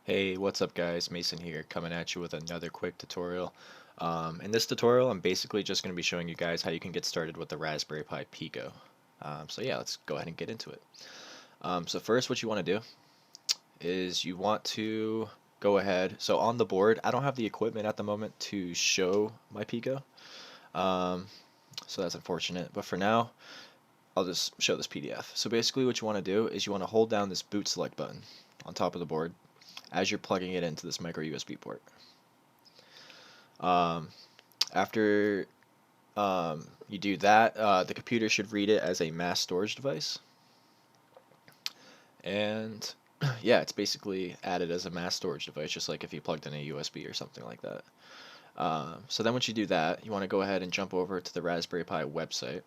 Hey, what's up guys? Mason here, coming at you with another quick tutorial. In this tutorial, I'm basically just going to be showing you guys how you can get started with the Raspberry Pi Pico. So yeah, let's go ahead and get into it. So first, what you want to do is you want to go ahead. So on the board, I don't have the equipment at the moment to show my Pico, um, so that's unfortunate. But for now, I'll just show this PDF. So basically, what you want to do is you want to hold down this boot select button on top of the board as you're plugging it into this micro USB port. Um, after you do that, the computer should read it as a mass storage device. And yeah, it's basically added as a mass storage device, just like if you plugged in a USB or something like that. So then once you do that, you want to go ahead and jump over to the Raspberry Pi website.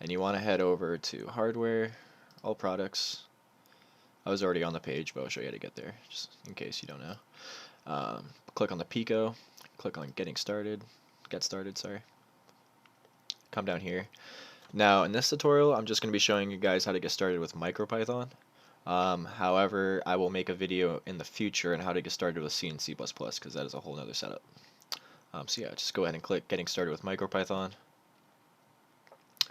And you want to head over to Hardware, All Products. I was already on the page, but I'll show you how to get there, just in case you don't know. Click on the Pico, click on Get Started, sorry. Come down here. Now, in this tutorial, I'm just going to be showing you guys how to get started with MicroPython. However, I will make a video in the future on how to get started with C and C++, because that is a whole nother setup. So yeah, just go ahead and click Getting Started with MicroPython.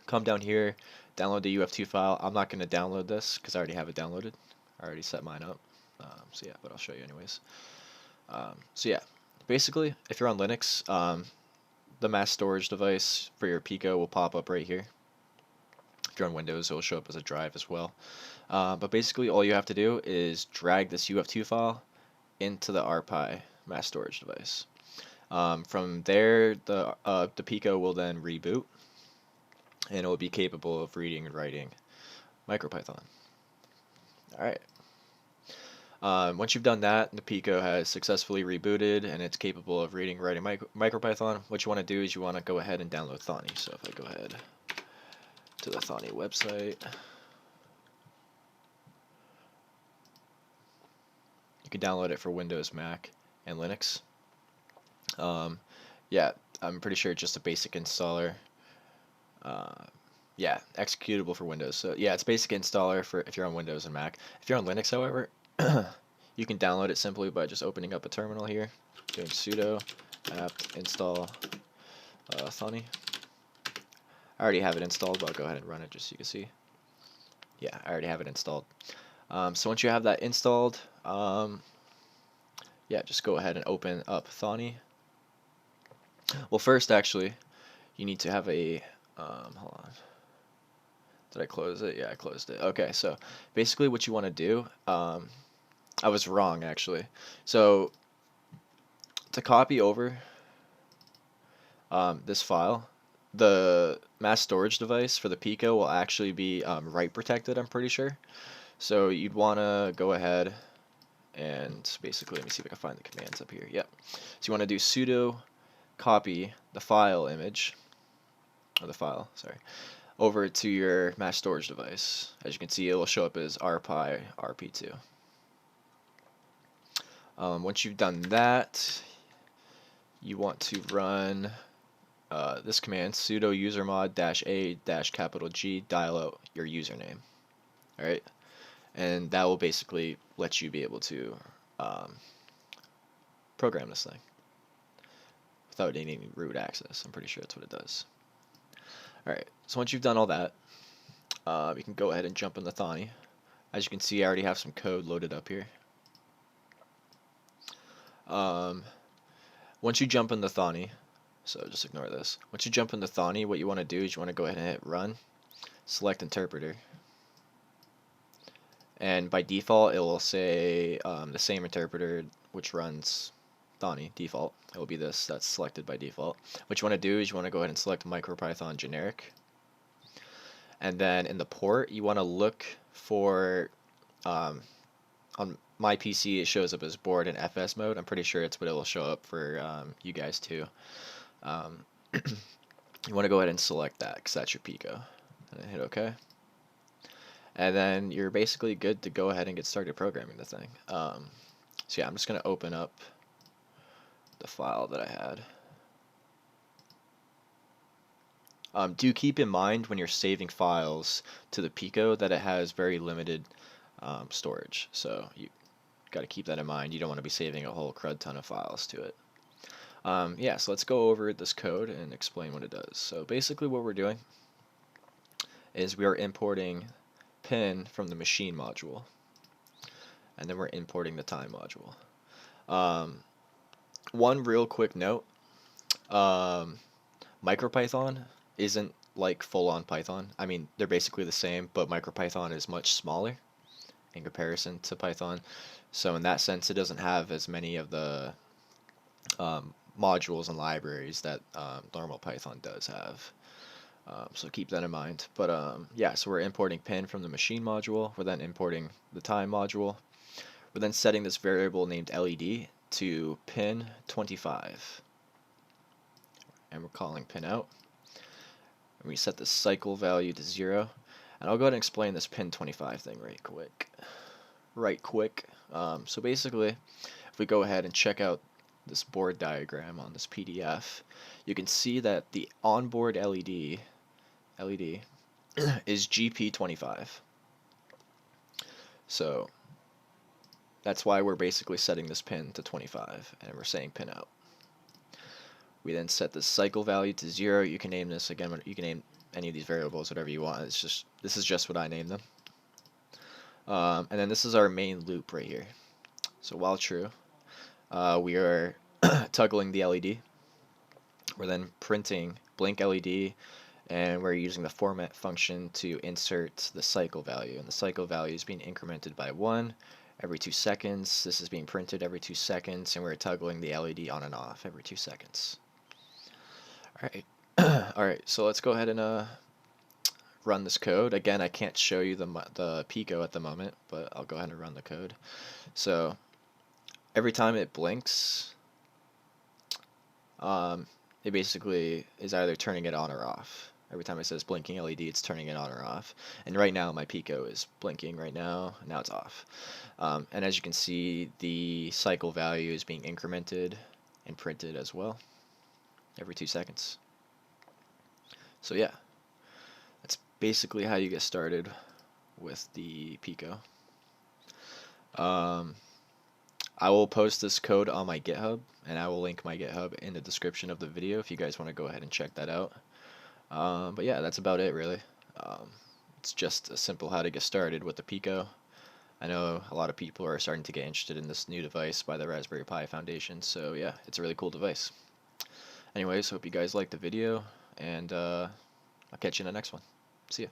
Come down here, download the UF2 file. I'm not going to download this because I already have it downloaded. I already set mine up. So yeah, but I'll show you anyways. So yeah, basically, if you're on Linux, the mass storage device for your Pico will pop up right here. If you're on Windows, it will show up as a drive as well. But basically, all you have to do is drag this UF2 file into the RPi mass storage device. From there, the Pico will then reboot, and it will be capable of reading and writing MicroPython. All right. Once you've done that, the Pico has successfully rebooted and it's capable of reading and writing MicroPython. What you want to do is you want to go ahead and download Thonny. So if I go ahead to the Thonny website, you can download it for Windows, Mac, and Linux. Yeah, I'm pretty sure it's just a basic installer. Yeah, executable for Windows. So yeah, it's basic installer for if you're on Windows and Mac. If you're on Linux, however, you can download it simply by just opening up a terminal here, doing sudo apt install Thonny. I already have it installed, but I'll go ahead and run it just so you can see. Yeah, I already have it installed. So once you have that installed, yeah, just go ahead and open up Thonny. Well, first, actually, you need to have a, hold on. Did I close it? Yeah, I closed it. Okay, so basically what you want to do, I was wrong, actually. So to copy over this file, the mass storage device for the Pico will actually be write protected, I'm pretty sure. So you'd want to go ahead and basically, let me see if I can find the commands up here. Yep. So you want to do sudo copy the file image, or the file, sorry, over to your mass storage device. As you can see, it will show up as rpi rp2. Once you've done that, you want to run this command, sudo usermod -a-G dial out your username. Alright, and that will basically let you be able to program this thing without needing root access. I'm pretty sure that's what it does. Alright, so once you've done all that, you can go ahead and jump in the Thonny. As you can see, I already have some code loaded up here. Once you jump in the Thonny, so just ignore this. Once you jump in the Thonny, what you want to do is you want to go ahead and hit run, select interpreter, and by default it will say the same interpreter which runs Thonny default. It will be this that's selected by default. What you want to do is you want to go ahead and select MicroPython generic, and then in the port you want to look for on my PC it shows up as board in FS mode. I'm pretty sure it's what it will show up for you guys too. You want to go ahead and select that because that's your Pico. And hit OK. And then you're basically good to go ahead and get started programming the thing. So yeah, I'm just going to open up the file that I had. Do keep in mind when you're saving files to the Pico that it has very limited storage. So you got to keep that in mind. You don't want to be saving a whole crud ton of files to it. Yeah, so let's go over this code and explain what it does. So basically what we're doing is we are importing pin from the machine module, and then we're importing the time module. One real quick note, MicroPython isn't like full-on Python. I mean, they're basically the same, but MicroPython is much smaller in comparison to Python. So in that sense, it doesn't have as many of the modules and libraries that normal Python does have. So keep that in mind. But yeah, so we're importing pin from the machine module. We're then importing the time module. We're then setting this variable named LED to pin 25. And we're calling pin out. And we set the cycle value to 0. And I'll go ahead and explain this pin 25 thing right quick. So basically, if we go ahead and check out this board diagram on this PDF, you can see that the onboard LED is GP25. So that's why we're basically setting this pin to 25, and we're saying pin out. We then set the cycle value to 0. You can name this again. You can name any of these variables whatever you want. This is just what I named them. And then this is our main loop right here. So while true, we are toggling the LED. We're then printing blink LED, and we're using the format function to insert the cycle value. And the cycle value is being incremented by 1 every 2 seconds. This is being printed every 2 seconds, and we're toggling the LED on and off every 2 seconds. Alright, alright, so let's go ahead and run this code. Again, I can't show you the Pico at the moment, but I'll go ahead and run the code. So every time it blinks, it basically is either turning it on or off. Every time it says blinking LED, it's turning it on or off. And right now, my Pico is blinking right now. Now it's off. And as you can see, the cycle value is being incremented and printed as well every 2 seconds. So yeah, that's basically how you get started with the Pico. I will post this code on my GitHub, and I will link my GitHub in the description of the video if you guys want to go ahead and check that out. But yeah, that's about it really. It's just a simple how to get started with the Pico. I know a lot of people are starting to get interested in this new device by the Raspberry Pi Foundation, so yeah, it's a really cool device. Anyways, hope you guys liked the video, and I'll catch you in the next one. See ya.